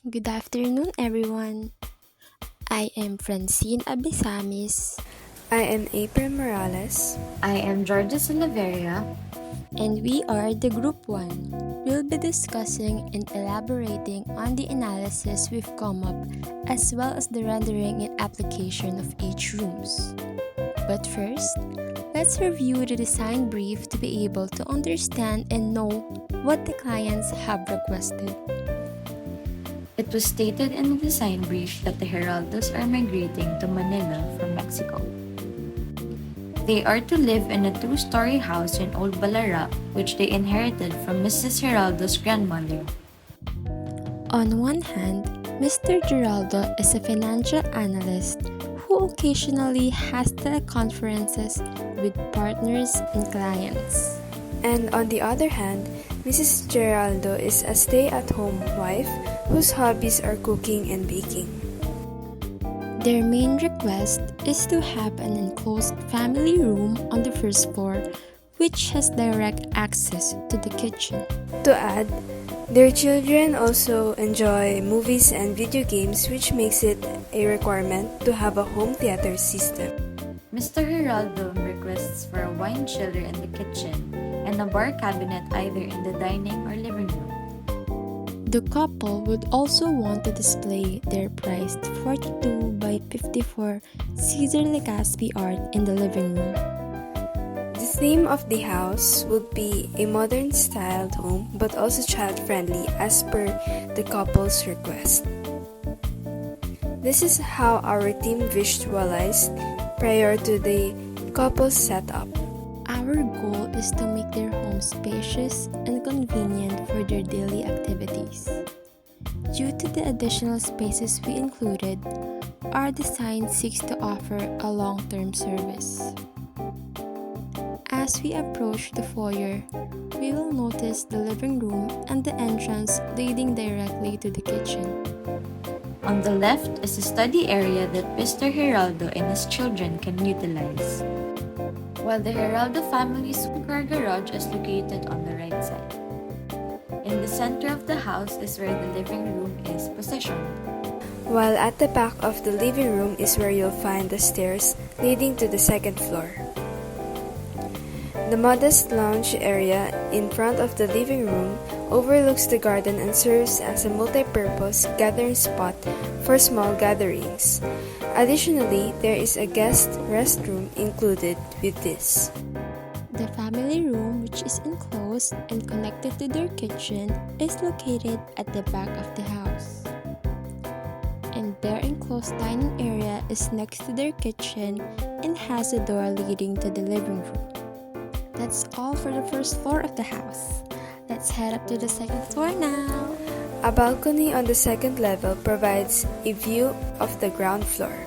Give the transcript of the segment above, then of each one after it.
Good afternoon, everyone. I am Francine Abesamis, I am April Morales. I am Georgia Salaveria. and we are the Group 1. We'll be discussing and elaborating on the analysis we've come up, as well as the rendering and application of each rooms. But first, let's review the design brief to be able to understand and know what the clients have requested. It was stated in the design brief that the Heraldos are migrating to Manila from Mexico. They are to live in a two-story house in Old Balara, which they inherited from Mrs. Heraldo's grandmother. On one hand, Mr. Geraldo is a financial analyst who occasionally has teleconferences with partners and clients. And on the other hand, Mrs. Geraldo is a stay-at-home wife whose hobbies are cooking and baking. Their main request is to have an enclosed family room on the first floor, which has direct access to the kitchen. To add, their children also enjoy movies and video games, which makes it a requirement to have a home theater system. Mr. Heraldo requests for a wine chiller in the kitchen and a bar cabinet either in the dining or living room. The couple would also want to display their prized 42 by 54 Caesar Legazpi art in the living room. The theme of the house would be a modern styled home but also child-friendly as per the couple's request. This is how our team visualized prior to the couple's setup. Our goal is to make their home spacious and convenient for their daily activities. Due to the additional spaces we included, our design seeks to offer a long-term service. As we approach the foyer, we will notice the living room and the entrance leading directly to the kitchen. On the left is a study area that Mr. Heraldo and his children can utilize, while the Heraldo family's car garage is located on the right side. In the center of the house is where the living room is positioned, While at the back of the living room is where you'll find the stairs leading to the second floor. The modest lounge area in front of the living room overlooks the garden and serves as a multi-purpose gathering spot for small gatherings. Additionally, there is a guest restroom included with this. The family room, which is enclosed and connected to their kitchen, is located at the back of the house. And their enclosed dining area is next to their kitchen and has a door leading to the living room. That's all for the first floor of the house. Let's head up to the second floor now. A balcony on the second level provides a view of the ground floor.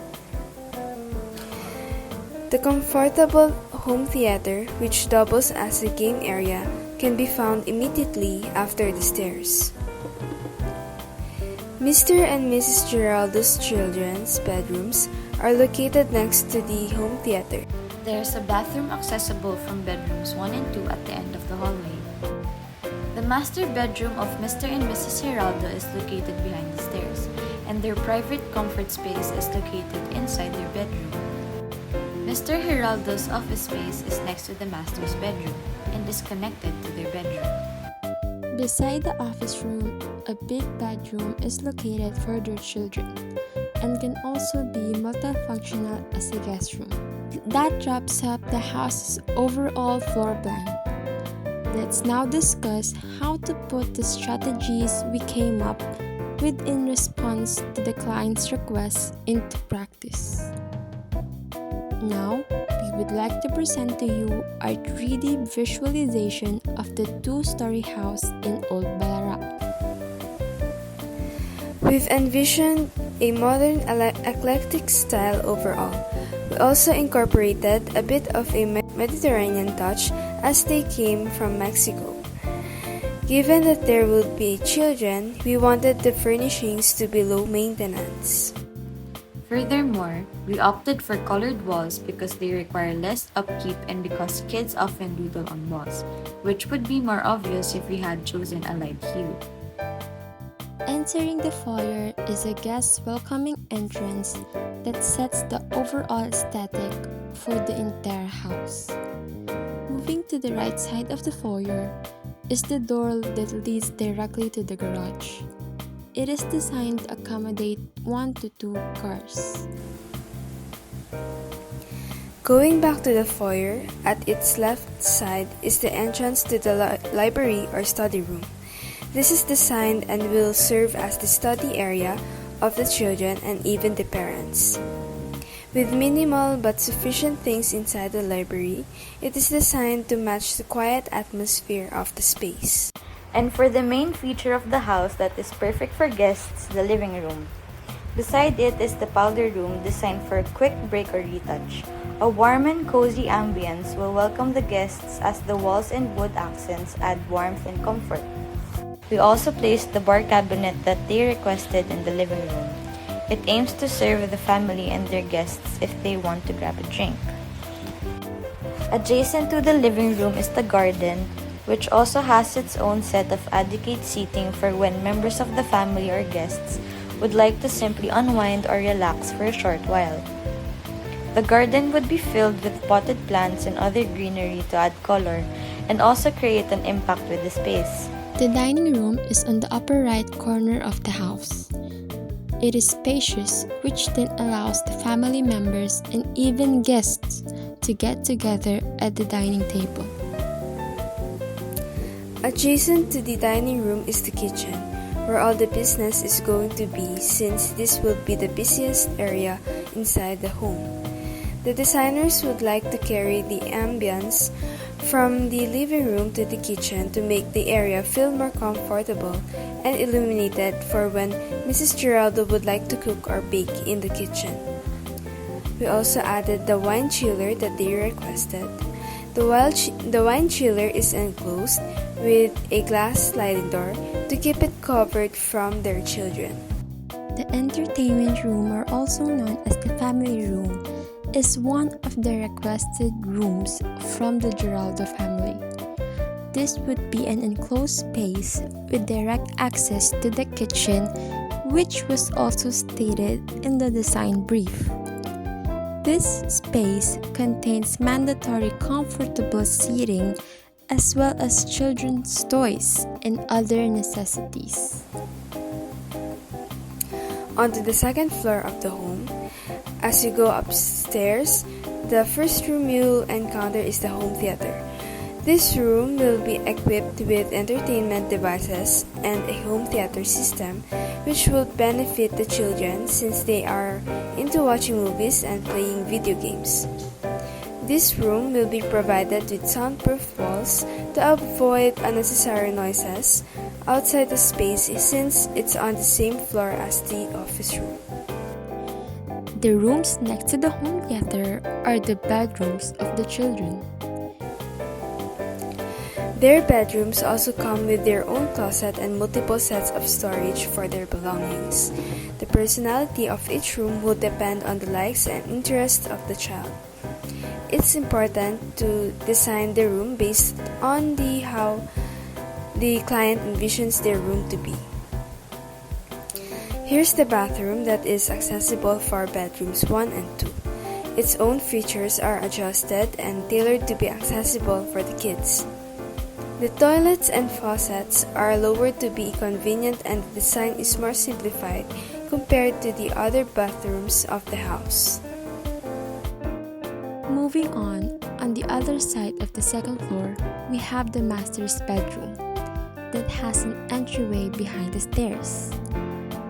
The comfortable home theater, which doubles as a game area, can be found immediately after the stairs. Mr. and Mrs. Geraldo's children's bedrooms are located next to the home theater. there's a bathroom accessible from bedrooms 1 and 2 at the end of the hallway. The master bedroom of Mr. and Mrs. Heraldo is located behind the stairs, and their private comfort space is located inside their bedroom. Mr. Heraldo's office space is next to the master's bedroom and is connected to their bedroom. Beside the office room, a big bedroom is located for their children and can also be multifunctional as a guest room. That wraps up the house's overall floor plan. Let's now discuss how to put the strategies we came up with in response to the client's requests into practice. Now, we would like to present to you our 3D visualization of the two-story house in Old Balara. We've envisioned a modern eclectic style overall. We also incorporated a bit of a Mediterranean touch as they came from Mexico. Given that there would be children, we wanted the furnishings to be low maintenance. Furthermore, we opted for colored walls because they require less upkeep and because kids often doodle on walls, which would be more obvious if we had chosen a light hue. Entering the foyer is a guest welcoming entrance that sets the overall aesthetic for the entire house. Moving to the right side of the foyer is the door that leads directly to the garage. It is designed to accommodate 1 to 2 cars. Going back to the foyer, at its left side is the entrance to the library or study room. This is designed and will serve as the study area of the children and even the parents. With minimal but sufficient things inside the library, it is designed to match the quiet atmosphere of the space. And for the main feature of the house that is perfect for guests, the living room. Beside it is the powder room designed for a quick break or retouch. A warm and cozy ambience will welcome the guests as the walls and wood accents add warmth and comfort. We also placed the bar cabinet that they requested in the living room. It aims to serve the family and their guests if they want to grab a drink. Adjacent to the living room is the garden, which also has its own set of adequate seating for when members of the family or guests would like to simply unwind or relax for a short while. The garden would be filled with potted plants and other greenery to add color and also create an impact with the space. The dining room is on the upper right corner of the house. It is spacious, which then allows the family members and even guests to get together at the dining table. Adjacent to the dining room is the kitchen, where all the business is going to be since this will be the busiest area inside the home. The designers would like to carry the ambience from the living room to the kitchen to make the area feel more comfortable and illuminated for when Mrs. Geraldo would like to cook or bake in the kitchen. We also added the wine chiller that they requested. The wine chiller is enclosed with a glass sliding door to keep it covered from their children. The entertainment room, or also known as the family room, is one of the requested rooms from the Geraldo family. This would be an enclosed space with direct access to the kitchen, which was also stated in the design brief. This space contains mandatory comfortable seating as well as children's toys and other necessities. Onto the second floor of the home, as you go upstairs, the first room you'll encounter is the home theater. This room will be equipped with entertainment devices and a home theater system, which will benefit the children since they are into watching movies and playing video games. This room will be provided with soundproof walls to avoid unnecessary noises outside the space since it's on the same floor as the office room. The rooms next to the home theater are the bedrooms of the children. Their bedrooms also come with their own closet and multiple sets of storage for their belongings. The personality of each room will depend on the likes and interests of the child. It's important to design the room based on how the client envisions their room to be. Here's the bathroom that is accessible for bedrooms 1 and 2. Its own features are adjusted and tailored to be accessible for the kids. The toilets and faucets are lowered to be convenient and the design is more simplified compared to the other bathrooms of the house. Moving on the other side of the second floor, we have the master's bedroom that has an entryway behind the stairs.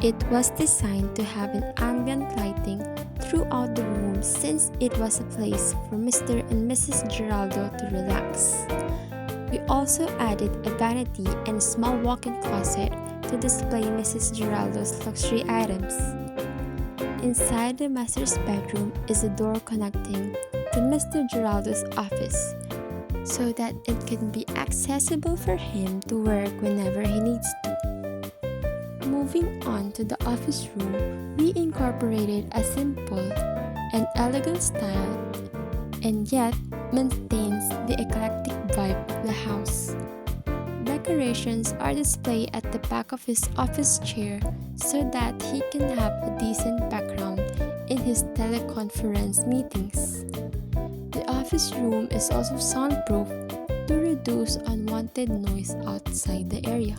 It was designed to have an ambient lighting throughout the room since it was a place for Mr. and Mrs. Geraldo to relax. We also added a vanity and a small walk-in closet to display Mrs. Geraldo's luxury items. Inside the master's bedroom is a door connecting to Mr. Geraldo's office so that it can be accessible for him to work whenever he needs to. Moving on to the office room, we incorporated a simple and elegant style and yet maintains the eclectic vibe of the house. decorations are displayed at the back of his office chair so that he can have a decent background in his teleconference meetings. The office room is also soundproof to reduce unwanted noise outside the area.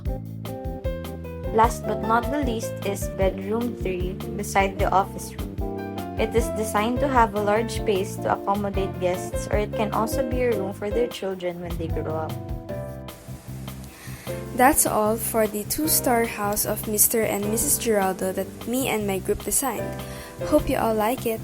Last but not the least is bedroom 3 beside the office room. It is designed to have a large space to accommodate guests, or it can also be a room for their children when they grow up. That's all for the 2-star house of Mr. and Mrs. Giraldo that me and my group designed. Hope you all like it.